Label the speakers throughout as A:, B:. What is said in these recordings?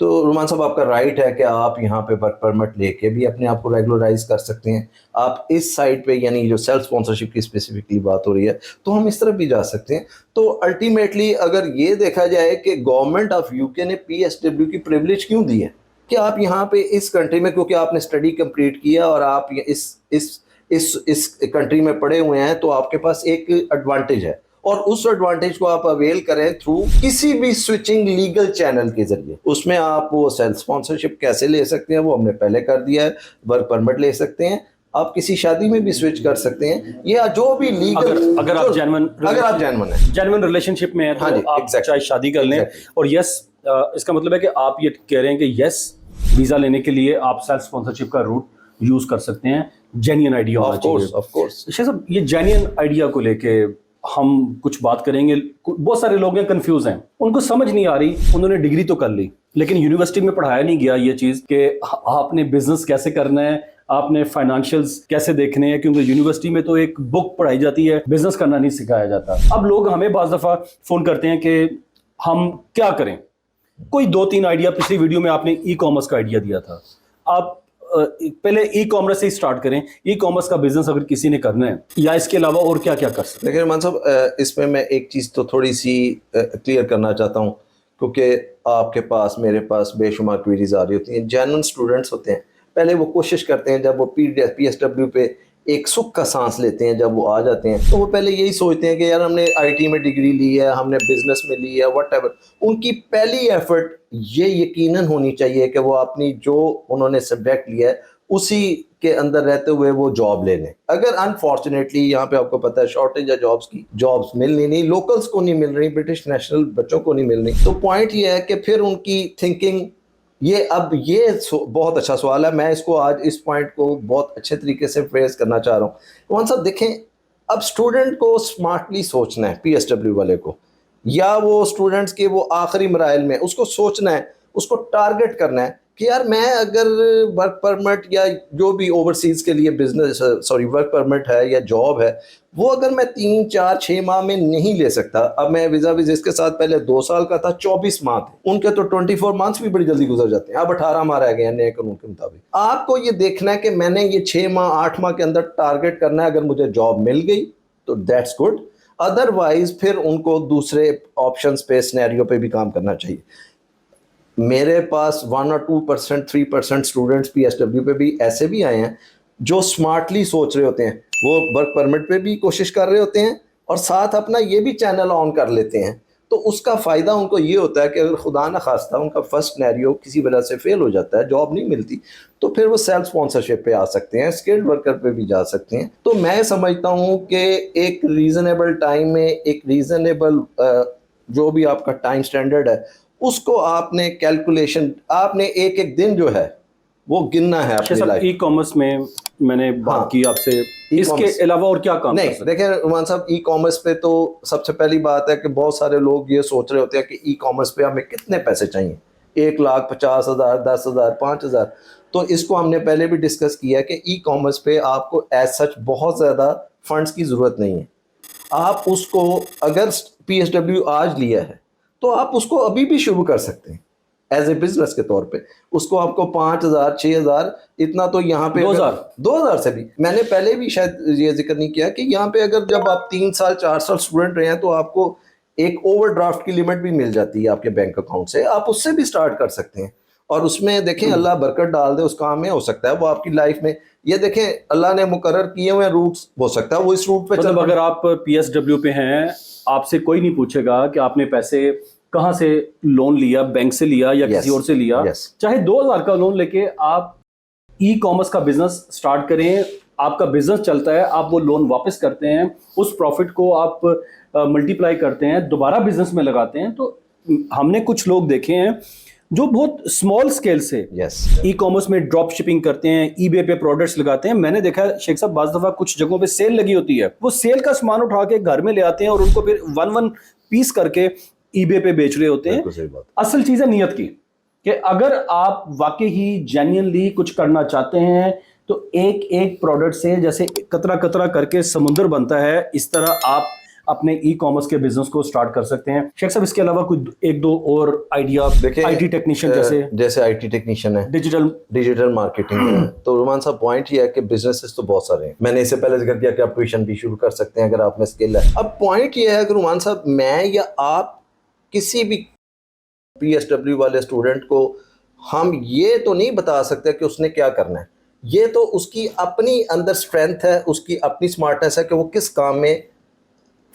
A: تو رومان صاحب آپ کا رائٹ ہے کہ آپ یہاں پہ ورک پرمٹ لے کے بھی اپنے آپ کو ریگولرائز کر سکتے ہیں. آپ اس سائٹ پہ یعنی جو سیلف اسپانسرشپ کی اسپیسیفکلی بات ہو رہی ہے تو ہم اس طرف بھی جا سکتے ہیں. تو الٹیمیٹلی اگر یہ دیکھا جائے کہ گورنمنٹ آف یو کے نے پی ایس ڈبلیو کی پریولیج کیوں دی ہے کہ آپ یہاں پہ اس کنٹری میں, کیونکہ آپ نے اسٹڈی کمپلیٹ کیا اور آپ اس کنٹری میں پڑے ہوئے ہیں, تو آپ کے پاس ایک ایڈوانٹیج ہے, اور اس ایڈوانٹیج کو آپ اویل کریں تھرو کسی بھی سوئچنگ لیگل چینل کے ذریعے. اس میں آپ وہ سیلف اسپانسرشپ کیسے لے سکتے ہیں وہ ہم نے پہلے کر دیا ہے. ورک پرمٹ لے سکتے ہیں, آپ کسی شادی میں بھی سوئچ کر سکتے ہیں, یا جو بھی لیگل
B: اگر آپ جینون ریلیشن شپ میں ہیں تو آپ چاہے شادی کر لیں. اور یس, اس کا مطلب ہے کہ آپ یہ کہہ رہے ہیں کہ یس, ویزا لینے کے لیے آپ سیلف اسپانسرشپ کا روٹ یوز کر سکتے ہیں. جینین آئیڈیا ہونا چاہیے. شیخ صاحب, یہ جینین آئیڈیا کو لے کے ہم کچھ بات کریں گے. بہت سارے لوگ ہیں کنفیوز ہیں, ان کو سمجھ نہیں آ رہی. انہوں نے ڈگری تو کر لی لیکن یونیورسٹی میں پڑھایا نہیں گیا یہ چیز کہ آپ نے بزنس کیسے کرنا ہے, آپ نے فائنانشیلز کیسے دیکھنے ہیں, کیونکہ یونیورسٹی میں تو ایک بک پڑھائی جاتی ہے, بزنس کرنا نہیں سکھایا جاتا. اب لوگ ہمیں بعض دفعہ فون کرتے ہیں کہ ہم کیا کریں. کوئی 2-3 آئیڈیا, پچھلی ویڈیو میں آپ نے ای کامرس کا آئیڈیا دیا تھا, آپ پہلے ای کامرس سے ہی سٹارٹ کریں. ای کامرس کا بزنس اگر کسی نے کرنا ہے, یا اس کے علاوہ اور کیا کیا کر سکتے ہیں؟
A: لیکن رحمان صاحب, اس میں ایک چیز تو تھوڑی سی کلیئر کرنا چاہتا ہوں, کیونکہ آپ کے پاس میرے پاس بے شمار کوئریز آ رہی ہوتی ہیں. جینون اسٹوڈنٹس ہوتے ہیں, پہلے وہ کوشش کرتے ہیں, جب وہ پی ایس ڈبلیو پہ ایک سکھ کا سانس لیتے ہیں, جب وہ آ جاتے ہیں تو وہ پہلے یہی سوچتے ہیں کہ یار ہم نے آئی ٹی میں ڈگری لی ہے, ہم نے بزنس میں لی ہے, وٹ ایور. ان کی پہلی ایفرٹ یہ یقیناً ہونی چاہیے کہ وہ اپنی جو انہوں نے سبجیکٹ لیا ہے اسی کے اندر رہتے ہوئے وہ جاب لے لیں. اگر انفارچونیٹلی یہاں پہ آپ کو پتہ ہے شارٹیج ہے جابس کی, جابس مل نہیں, لوکلس کو نہیں مل رہی, برٹش نیشنل بچوں کو نہیں مل رہی, تو پوائنٹ یہ ہے کہ پھر ان کی تھنکنگ یہ بہت اچھا سوال ہے. میں اس کو آج اس پوائنٹ کو بہت اچھے طریقے سے فریز کرنا چاہ رہا ہوں. کون صاحب دیکھیں, اب اسٹوڈنٹ کو اسمارٹلی سوچنا ہے, پی ایس ڈبلیو والے کو, یا وہ اسٹوڈنٹس کے وہ آخری مراحل میں اس کو سوچنا ہے, اس کو ٹارگٹ کرنا ہے کہ یار میں اگر ورک پرمٹ یا جو بھی اوورسیز کے لیے بزنس ورک پرمٹ ہے یا جاب ہے, وہ اگر میں 3-4-6 ماہ میں نہیں لے سکتا. اب میں ویزا اس کے ساتھ پہلے 2 سال کا تھا, 24 ماہ تھے, ان کے تو 24 منتھس بھی بڑی جلدی گزر جاتے ہیں. اب 18 ماہ رہ گئے ہیں نئے قانون کے مطابق. آپ کو یہ دیکھنا ہے کہ میں نے یہ 6 ماہ 8 ماہ کے اندر ٹارگٹ کرنا ہے. اگر مجھے جاب مل گئی تو دیٹس گڈ, ادروائز پھر ان کو دوسرے آپشنس پہ, سینیریو پہ بھی کام کرنا چاہیے. میرے پاس 1 or 2%, 3% students P S W پہ بھی ایسے بھی آئے ہیں جو اسمارٹلی سوچ رہے ہوتے ہیں, وہ ورک پرمٹ پہ بھی کوشش کر رہے ہوتے ہیں اور ساتھ اپنا یہ بھی چینل آن کر لیتے ہیں. تو اس کا فائدہ ان کو یہ ہوتا ہے کہ اگر خدا نہ خواستہ ان کا فرسٹ سینیریو کسی وجہ سے فیل ہو جاتا ہے, جاب نہیں ملتی, تو پھر وہ سیلف اسپانسرشپ پہ آ سکتے ہیں, اسکلڈ ورکر پہ بھی جا سکتے ہیں. تو میں سمجھتا ہوں کہ ایک ریزنیبل ٹائم میں, ایک ریزنیبل جو بھی آپ کا ٹائم سٹینڈرڈ ہے, اس کو آپ نے کیلکولیشن, آپ نے ایک دن جو ہے وہ گننا ہے اپنی لائف.
B: ای کامرس میں نے بات کی آپ سے, اس کے علاوہ اور کیا کام
A: نہیں, دیکھیں رومان صاحب, ای کامرس پہ تو سب سے پہلی بات ہے کہ بہت سارے لوگ یہ سوچ رہے ہوتے ہیں کہ ای کامرس پہ ہمیں کتنے پیسے چاہیے, 1,50,000, 10,000, 5,000. تو اس کو ہم نے پہلے بھی ڈسکس کیا کہ ای کامرس پہ آپ کو ایز سچ بہت زیادہ فنڈس کی ضرورت نہیں ہے. آپ اس کو اگر پی ایس ڈبلیو آج لیا ہے تو آپ اس کو ابھی بھی شروع کر سکتے ہیں ایز اے بزنس کے طور پہ. اس کو آپ کو 5,000, 6,000, اتنا تو یہاں پہ 2,000 سے بھی, میں نے پہلے بھی شاید یہ ذکر نہیں کیا کہ یہاں پہ اگر جب آپ 3 سال 4 سال اسٹوڈنٹ رہے ہیں تو آپ کو ایک اوور ڈرافٹ کی لمٹ بھی مل جاتی ہے آپ کے بینک اکاؤنٹ سے, آپ اس سے بھی اسٹارٹ کر سکتے ہیں. اور اس میں دیکھیں اللہ برکت ڈال دے اس کام میں, ہو سکتا ہے وہ آپ کی لائف میں, یہ دیکھیں اللہ نے مقرر کیے ہوئے روٹس, ہو سکتا ہے وہ اس روٹ پہ
B: مطلب اگر آپ پی ایس ڈبلیو پہ ہیں, آپ سے کوئی نہیں پوچھے گا کہ آپ نے پیسے کہاں سے لون لیا, بینک سے لیا یا کسی اور سے لیا, چاہے 2,000 کا لون لے کے آپ ای کامرس کا بزنس سٹارٹ کریں, آپ کا بزنس چلتا ہے, آپ وہ لون واپس کرتے ہیں, اس پروفٹ کو آپ ملٹیپلائی کرتے ہیں, دوبارہ بزنس میں لگاتے ہیں. تو ہم نے کچھ لوگ دیکھے ہیں جو بہت اسمال اسکیل سے ای کامرس میں ڈراپ شپنگ کرتے ہیں, ای بے پہ پروڈکٹس لگاتے ہیں. میں نے دیکھا ہے شیخ صاحب, بعض دفعہ کچھ جگہوں پہ سیل لگی ہوتی ہے, وہ سیل کا سامان اٹھا کے گھر میں لے آتے ہیں اور ان کو پھر 1 پیس کر کے ای بے پہ بیچ رہے ہوتے ہیں. اصل چیز ہے نیت کی, کہ اگر آپ واقعی ہی جینینلی کچھ کرنا چاہتے ہیں تو ایک پروڈکٹ سے جیسے قطرہ قطرہ کر کے سمندر بنتا ہے, اس طرح آپ اپنے ای کامرس کے بزنس کو سٹارٹ کر سکتے ہیں. شیخ صاحب اس کے علاوہ کوئی ایک دو اور آئیڈیا؟
A: دیکھیں
B: آئی ٹی ٹیکنیشین
A: جیسے آئی ٹی ٹیکنیشین ہے,
B: ڈیجیٹل
A: مارکیٹنگ ہے. تو رومان صاحب پوائنٹ یہ ہے کہ بزنسز تو بہت سارے ہیں, میں نے اس سے پہلے ذکر کیا کہ آپ ٹیوشن بھی شروع کر سکتے ہیں اگر آپ میں اسکل ہے. اب پوائنٹ یہ ہے کہ رومان صاحب میں یا آپ کسی بھی پی ایس ڈبلیو والے اسٹوڈنٹ کو ہم یہ تو نہیں بتا سکتے کہ اس نے کیا کرنا ہے. یہ تو اس کی اپنی اندر اسٹرینتھ ہے, اس کی اپنی اسمارٹنیس ہے کہ وہ کس کام میں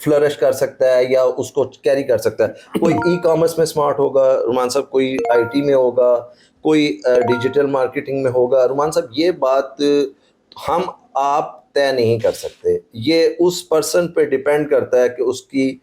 A: فلرش کر سکتا ہے یا اس کو کیری کر سکتا ہے. کوئی ای کامرس میں اسمارٹ ہوگا رومان صاحب, کوئی آئی ٹی میں ہوگا, کوئی ڈیجیٹل مارکیٹنگ میں ہوگا. رومان صاحب یہ بات ہم آپ طے نہیں کر سکتے, یہ اس پرسن پہ ڈیپینڈ کرتا ہے کہ اس کی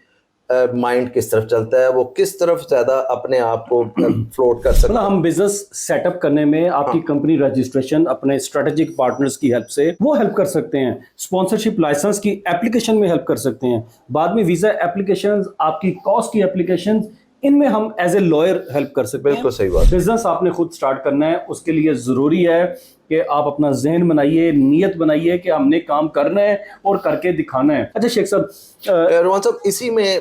A: مائنڈ کس طرف چلتا ہے, وہ کس طرف زیادہ اپنے آپ کو فلوٹ کر سکتا ہے.
B: ہم بزنس سیٹ اپ کرنے میں آپ کی کمپنی رجسٹریشن اپنے اسٹریٹجک پارٹنرز کی ہیلپ سے وہ ہیلپ کر سکتے ہیں, اسپانسرشپ لائسنس کی اپلیکیشن میں ہیلپ کر سکتے ہیں, بعد میں ویزا اپلیکیشنز, آپ کی کاسٹ کی اپلیکیشنز, ان میں ہم ایز اے لائر ہیلپ کر سکتے ہیں.
A: بالکل صحیح بات.
B: بزنس آپ نے خود سٹارٹ کرنا ہے, اس کے لیے ضروری ہے کہ آپ اپنا ذہن بنائیے, نیت بنائیے کہ ہم نے کام کرنا ہے اور کر کے دکھانا ہے. اچھا شیخ صاحب,
A: رومان صاحب اسی میں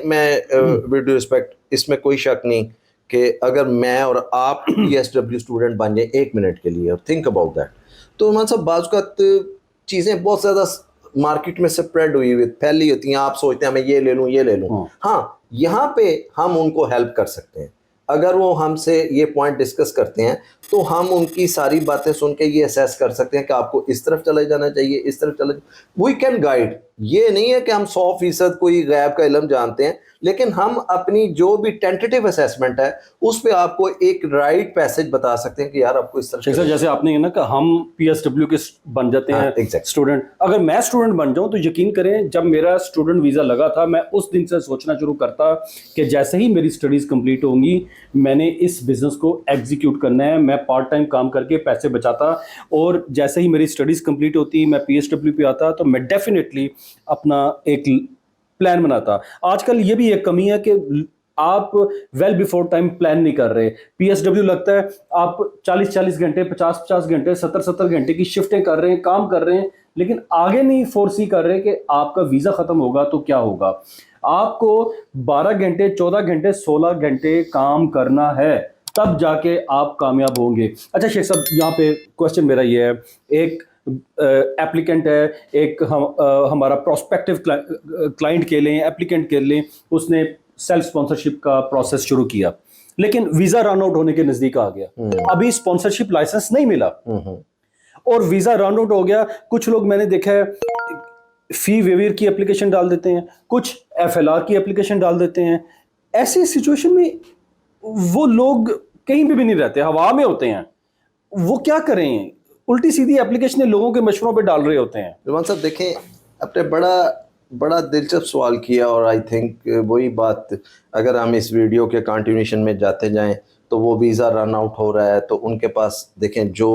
A: ود ڈیو رسپیکٹ اس میں کوئی شک نہیں کہ اگر میں اور آپ پی ایس ڈبلیو اسٹوڈنٹ بن جائیں ایک منٹ کے لیے اور تھنک اباؤٹ دیٹ, تو رومان صاحب بعض اوقات چیزیں بہت زیادہ مارکیٹ میں سپریڈ ہوئی ہوئی پھیلی ہوتی ہیں, آپ سوچتے ہیں میں یہ لے لوں یہ لے لوں. ہاں یہاں پہ ہم ان کو ہیلپ کر سکتے ہیں. اگر وہ ہم سے یہ پوائنٹ ڈسکس کرتے ہیں تو ہم ان کی ساری باتیں سن کے یہ اسیس کر سکتے ہیں کہ آپ کو اس طرف چلے جانا چاہیے, اس طرف چلے. We can guide. یہ نہیں ہے کہ ہم 100% کوئی غیب کا علم جانتے ہیں, لیکن ہم اپنی جو بھی ٹینٹیٹیو اسیسمنٹ ہے اس پہ آپ کو ایک رائٹ پیسج بتا سکتے ہیں کہ یار آپ کو اس طرح.
B: جیسے آپ نے کہ ہم پی ایس ڈبلیو کے بن جاتے ہیں اسٹوڈنٹ. اگر میں اسٹوڈنٹ بن جاؤں تو یقین کریں جب میرا اسٹوڈنٹ ویزا لگا تھا میں اس دن سے سوچنا شروع کرتا کہ جیسے ہی میری اسٹڈیز کمپلیٹ ہوں گی میں نے اس بزنس کو ایگزیکیوٹ کرنا ہے. میں پارٹ ٹائم کام کر کے پیسے بچاتا, اور جیسے ہی میری اسٹڈیز کمپلیٹ ہوتی میں پی ایس ڈبلیو پہ آتا تو میں ڈیفینیٹلی اپنا ایک پلان بناتا. آج کل یہ بھی ایک کمی ہے کہ آپ ویل بیفور ٹائم پلان نہیں کر رہے. پی ایس ڈبلیو لگتا ہے آپ 40 گھنٹے 50 گھنٹے 70 گھنٹے کی شفٹیں کر رہے ہیں, کام کر رہے ہیں, لیکن آگے نہیں فورسی کر رہے کہ آپ کا ویزا ختم ہوگا تو کیا ہوگا. آپ کو 12 گھنٹے 14 گھنٹے 16 گھنٹے کام کرنا ہے تب جا کے آپ کامیاب ہوں گے. اچھا شیخ صاحب یہاں پہ کوشچن میرا یہ ہے, ایک ایپلیکنٹ ہے, ایک ہمارا پروسپیکٹیو کلائنٹ کے لیں, ایپلیکنٹ کے لیں, اس نے سیلف اسپانسرشپ کا پروسیس شروع کیا لیکن ویزا رن آؤٹ ہونے کے نزدیک آ گیا, ابھی اسپانسرشپ لائسنس نہیں ملا اور ویزا رن آؤٹ ہو گیا. کچھ لوگ میں نے دیکھا ہے فی ویویر کی اپلیکیشن ڈال دیتے ہیں, کچھ ایف ایل آر کی اپلیکیشن ڈال دیتے ہیں. ایسی سچویشن میں وہ لوگ کہیں بھی نہیں رہتے, ہوا میں ہوتے ہیں, وہ کیا کریں؟ الٹی سیدھی اپلیکیشنیں لوگوں کے مشوروں پہ ڈال رہے ہوتے ہیں.
A: رومان صاحب دیکھیں آپ نے بڑا دلچسپ سوال کیا, اور آئی تھنک وہی بات اگر ہم اس ویڈیو کے کنٹینیوشن میں جاتے جائیں تو وہ ویزا رن آؤٹ ہو رہا ہے تو ان کے پاس دیکھیں جو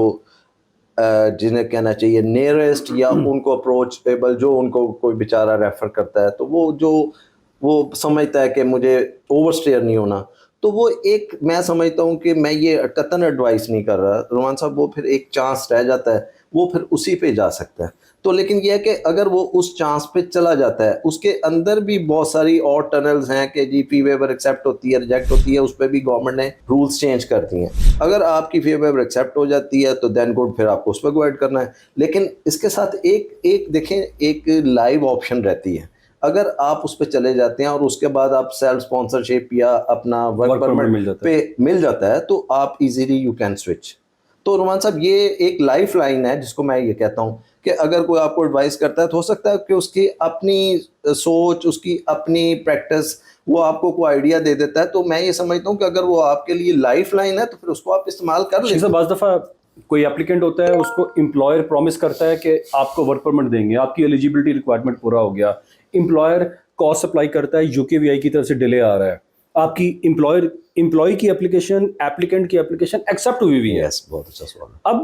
A: جنہیں کہنا چاہیے نیئرسٹ یا ان کو اپروچیبل جو ان کو کوئی بیچارہ ریفر کرتا ہے تو وہ سمجھتا ہے کہ مجھے اوور اسٹیئر نہیں ہونا, تو وہ ایک میں سمجھتا ہوں کہ میں یہ قطعاً ایڈوائس نہیں کر رہا رومان صاحب, وہ پھر ایک چانس رہ جاتا ہے, وہ پھر اسی پہ جا سکتا ہے. تو لیکن یہ ہے کہ اگر وہ اس چانس پہ چلا جاتا ہے اس کے اندر بھی بہت ساری اور ٹنلز ہیں کہ جی فی ویور ایکسیپٹ ہوتی ہے ریجیکٹ ہوتی ہے, اس پہ بھی گورنمنٹ نے رولز چینج کر دی ہیں. اگر آپ کی فی ویور ایکسیپٹ ہو جاتی ہے تو دین گڈ, پھر آپ کو اس پہ گو ایڈ کرنا ہے. لیکن اس کے ساتھ ایک دیکھیں ایک لائیو آپشن رہتی ہے, اگر آپ اس پہ چلے جاتے ہیں اور اس کے بعد آپ سیلف اسپانسرشپ یا اپنا ورک پرمٹ پہ مل جاتا ہے تو آپ ایزیلی یو کین سوئچ. تو رومان صاحب یہ ایک لائف لائن ہے جس کو میں یہ کہتا ہوں کہ اگر کوئی آپ کو ایڈوائس کرتا ہے تو ہو سکتا ہے کہ اس کی اپنی سوچ, اس کی اپنی پریکٹس وہ آپ کو کوئی آئیڈیا دے دیتا ہے. تو میں یہ سمجھتا ہوں کہ اگر وہ آپ کے لیے لائف لائن ہے تو پھر اس کو آپ استعمال کر لیں.
B: بعض دفعہ کوئی اپلیکنٹ ہوتا ہے, اس کو امپلائر پرومس کرتا ہے کہ آپ کو ورک پرمٹ دیں گے, آپ کی ایلیجیبلٹی ریکوائرمنٹ پورا ہو گیا, امپلائر کاسٹ اپلائی کرتا ہے, یو کے وی آئی کی طرف سے ڈیلے آ رہا ہے, آپ کی امپلائی کی اپلیکیشن ایپلیکنٹ کی اپلیکیشن ایکسیپٹ ہوئی ہوئی ہے.
A: بہت اچھا سوال.
B: اب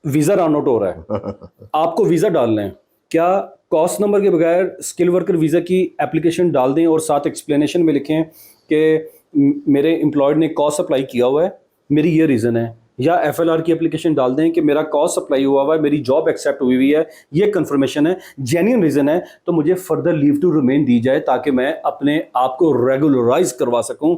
B: ویزا رن آؤٹ ہو رہا ہے, آپ کو ویزا ڈالنا ہے, کیا کاسٹ نمبر کے بغیر اسکل ورکر ویزا کی اپلیکیشن ڈال دیں اور ساتھ ایکسپلینیشن میں لکھیں کہ میرے امپلائڈ نے کاسٹ اپلائی کیا ہوا ہے, میری یہ ریزن ہے, یا FLR کی اپلیکیشن ڈال دیں کہ میرا کال سپلائی ہوا ہے, میری جاب ایکسیپٹ ہوئی ہوئی ہے, یہ کنفرمیشن ہے, جینیئن ریزن ہے, تو مجھے فردر لیو ٹو ریمین دی جائے تاکہ میں اپنے آپ کو ریگولرائز کروا سکوں.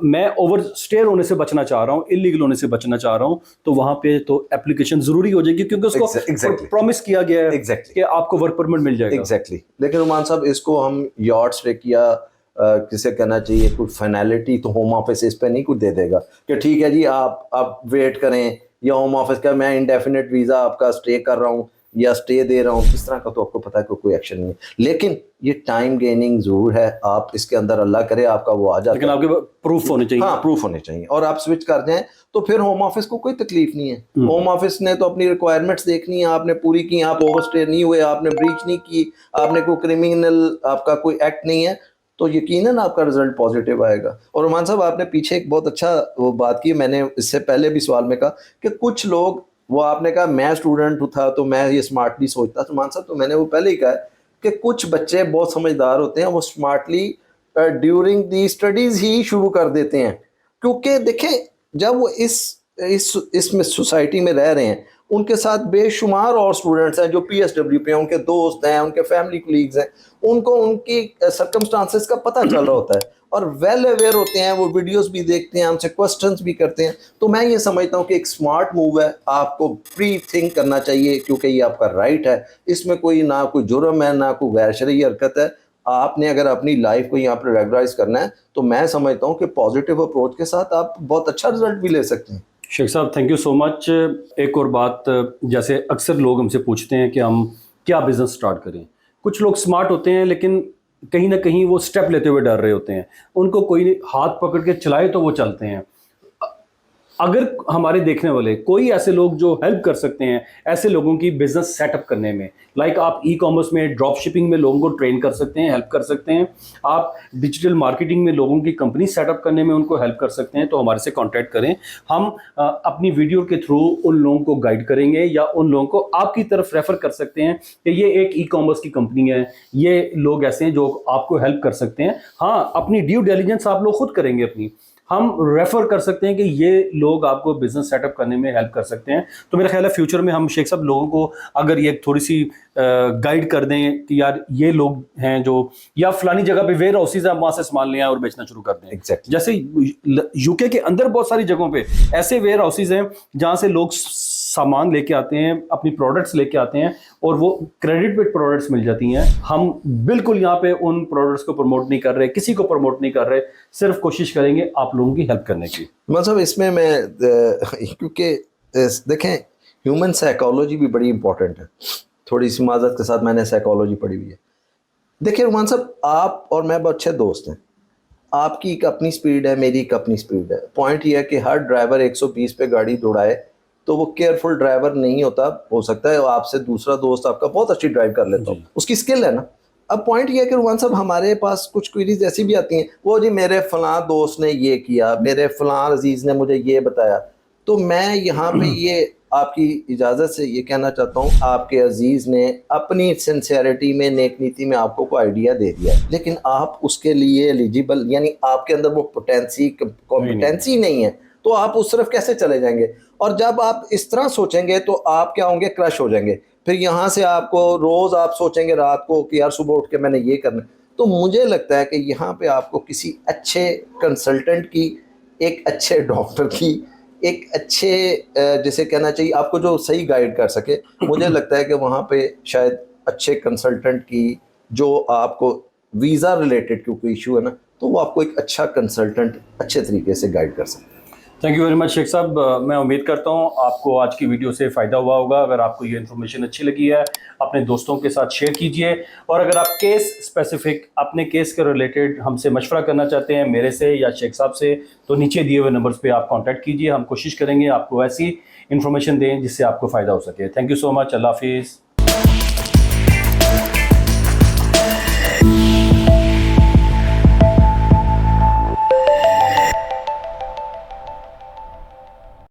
B: میں اوور اسٹے ہونے سے بچنا چاہ رہا ہوں, انلیگل ہونے سے بچنا چاہ رہا ہوں, تو وہاں پہ تو اپلیکیشن ضروری ہو جائے گی کیونکہ اس کو پرومس کیا گیا ہے کہ آپ کو ورک پرمٹ مل جائے گا.
A: ایگزیکٹلی. لیکن نعمان صاحب اس کو ہم یارڈ اسٹک یا کسے کہنا چاہیے کوئی فائنلٹی تو ہوم آفس اس پہ نہیں کچھ دے دے گا کہ ٹھیک ہے جی آپ ویٹ کریں, یا ہوم آفس کا میں انڈیفینٹ ویزا آپ کا اسٹے کر رہا ہوں یا اسٹے دے رہا ہوں, اس طرح کا تو آپ کو پتا ہے کہ کوئی ایکشن نہیں ہے. لیکن یہ ٹائم گیننگ ضرور ہے, آپ اس کے اندر اللہ کرے آپ کا وہ آ جاتا ہے,
B: لیکن آپ کے پروف ہونے چاہیے.
A: ہاں پروف ہونے چاہیے, اور آپ سوئچ کر جائیں تو پھر ہوم آفس کو کوئی تکلیف نہیں ہے. ہوم آفس نے تو اپنی ریکوائرمنٹس دیکھنی ہے, آپ نے پوری کی, آپ اوور اسٹے نہیں ہوئے, آپ نے بریچ نہیں کی, آپ نے کوئی کرمنل آپ کا کوئی ایکٹ نہیں ہے, تو یقیناً آپ کا رزلٹ پازیٹیو آئے گا. اور رحمان صاحب آپ نے پیچھے ایک بہت اچھا وہ بات کی, میں نے اس سے پہلے بھی سوال میں کہا کہ کچھ لوگ, وہ آپ نے کہا میں اسٹوڈنٹ تھا تو میں یہ اسمارٹلی سوچتا تھا. رحمان صاحب تو میں نے وہ پہلے ہی کہا کہ کچھ بچے بہت سمجھدار ہوتے ہیں, وہ اسمارٹلی ڈیورنگ دی اسٹڈیز ہی شروع کر دیتے ہیں, کیونکہ دیکھیں جب وہ اس میں سوسائٹی میں رہ رہے ہیں, ان کے ساتھ بے شمار اور اسٹوڈنٹس ہیں جو PSW پہ ہیں, ان کے دوست ہیں, ان کے فیملی کولیگز ہیں, ان کو ان کی سرکمسٹانسز کا پتہ چل رہا ہوتا ہے اور ویل اویئر ہوتے ہیں, وہ ویڈیوز بھی دیکھتے ہیں, ہم سے کوسچنز بھی کرتے ہیں. تو میں یہ سمجھتا ہوں کہ ایک اسمارٹ موو ہے, آپ کو پری تھنک کرنا چاہیے کیونکہ یہ آپ کا رائٹ ہے, اس میں کوئی نہ کوئی جرم ہے نہ کوئی غیر شرعی حرکت ہے. آپ نے اگر اپنی لائف کو یہاں پہ ریگولرائز کرنا ہے تو میں سمجھتا ہوں کہ پازیٹیو اپروچ کے ساتھ آپ بہت اچھا رزلٹ بھی لے سکتے ہیں.
B: شیخ صاحب تھینک یو سو مچ. ایک اور بات, جیسے اکثر لوگ ہم سے پوچھتے ہیں کہ ہم کیا بزنس سٹارٹ کریں. کچھ لوگ سمارٹ ہوتے ہیں لیکن کہیں نہ کہیں وہ سٹیپ لیتے ہوئے ڈر رہے ہوتے ہیں, ان کو کوئی ہاتھ پکڑ کے چلائے تو وہ چلتے ہیں. اگر ہمارے دیکھنے والے کوئی ایسے لوگ جو ہیلپ کر سکتے ہیں ایسے لوگوں کی بزنس سیٹ اپ کرنے میں, لائک آپ ای کامرس میں, ڈراپ شپنگ میں لوگوں کو ٹرین کر سکتے ہیں, ہیلپ کر سکتے ہیں, آپ ڈیجیٹل مارکیٹنگ میں لوگوں کی کمپنی سیٹ اپ کرنے میں ان کو ہیلپ کر سکتے ہیں, تو ہمارے سے کانٹیکٹ کریں. ہم اپنی ویڈیو کے تھرو ان لوگوں کو گائیڈ کریں گے یا ان لوگوں کو آپ کی طرف ریفر کر سکتے ہیں کہ یہ ایک ای کامرس کی کمپنی ہے, یہ لوگ ایسے ہیں جو آپ کو ہیلپ کر سکتے ہیں. ہاں اپنی ڈیو ڈیلیجنس آپ لوگ خود کریں گے اپنی, ہم ریفر کر سکتے ہیں کہ یہ لوگ آپ کو بزنس سیٹ اپ کرنے میں ہیلپ کر سکتے ہیں. تو میرا خیال ہے فیوچر میں ہم شیخ صاحب لوگوں کو اگر یہ تھوڑی سی گائیڈ کر دیں کہ یار یہ لوگ ہیں جو, یا فلانی جگہ پہ ویئر ہاؤسز ہیں, وہاں سے سامان لے آئیں اور بیچنا شروع کر دیں. جیسے UK کے اندر بہت ساری جگہوں پہ ایسے ویئر ہاؤسز ہیں جہاں سے لوگ سامان لے کے آتے ہیں, اپنی پروڈکٹس لے کے آتے ہیں, اور وہ کریڈٹ پہ پروڈکٹس مل جاتی ہیں. ہم بالکل یہاں پہ ان پروڈکٹس کو پروموٹ نہیں کر رہے, کسی کو پروموٹ نہیں کر رہے, صرف کوشش کریں گے آپ لوگوں کی ہیلپ کرنے کی.
A: مطلب اس میں کیونکہ دیکھیں ہیومن سائیکالوجی بھی بڑی امپورٹنٹ ہے, تھوڑی سی معذرت کے ساتھ میں نے سائیکالوجی پڑھی ہوئی ہے. دیکھیں رحمان صاحب, آپ اور میں بہت اچھے دوست ہیں, آپ کی ایک اپنی سپیڈ ہے, میری ایک اپنی سپیڈ ہے. پوائنٹ یہ ہے کہ ہر ڈرائیور 120 پہ گاڑی دوڑائے تو وہ کیئرفل ڈرائیور نہیں ہوتا. ہو سکتا ہے آپ سے دوسرا دوست آپ کا بہت اچھی ڈرائیو کر لیتا ہو, اس کی اسکل ہے نا. اب پوائنٹ یہ ہے کہ رحمان صاحب ہمارے پاس کچھ کوئریز ایسی بھی آتی ہیں, وہ جی میرے فلاں دوست نے یہ کیا, میرے فلاں عزیز نے مجھے یہ بتایا. تو میں یہاں پہ یہ آپ کی اجازت سے یہ کہنا چاہتا ہوں, آپ کے عزیز نے اپنی سنسیئرٹی میں, نیک نیتی میں آپ کو کوئی آئیڈیا دے دیا, لیکن آپ اس کے لیے ایلیجیبل, یعنی آپ کے اندر وہ کمپیٹنسی نہیں ہے, تو آپ اس طرف کیسے چلے جائیں گے؟ اور جب آپ اس طرح سوچیں گے تو آپ کیا ہوں گے, کرش ہو جائیں گے. پھر یہاں سے آپ کو روز آپ سوچیں گے رات کو کہ یار صبح اٹھ کے میں نے یہ کرنا. تو مجھے لگتا ہے کہ یہاں پہ آپ کو کسی اچھے کنسلٹنٹ کی, ایک اچھے ڈاکٹر کی, ایک اچھے جسے کہنا چاہیے آپ کو جو صحیح گائیڈ کر سکے. مجھے لگتا ہے کہ وہاں پہ شاید اچھے کنسلٹنٹ کی, جو آپ کو ویزا ریلیٹڈ کیونکہ ایشو ہے نا, تو وہ آپ کو ایک اچھا کنسلٹنٹ اچھے طریقے سے گائیڈ کر سکتے ہیں.
B: تھینک یو ویری مچ شیخ صاحب. میں امید کرتا ہوں آپ کو آج کی ویڈیو سے فائدہ ہوا ہوگا. اگر آپ کو یہ انفارمیشن اچھی لگی ہے اپنے دوستوں کے ساتھ شیئر کیجئے, اور اگر آپ کیس اسپیسیفک اپنے کیس کے ریلیٹڈ ہم سے مشورہ کرنا چاہتے ہیں, میرے سے یا شیخ صاحب سے, تو نیچے دیے ہوئے نمبرز پہ آپ کانٹیکٹ کیجئے. ہم کوشش کریں گے آپ کو ایسی انفارمیشن دیں جس سے آپ کو فائدہ ہو سکے. تھینک یو سو مچ. اللہ حافظ.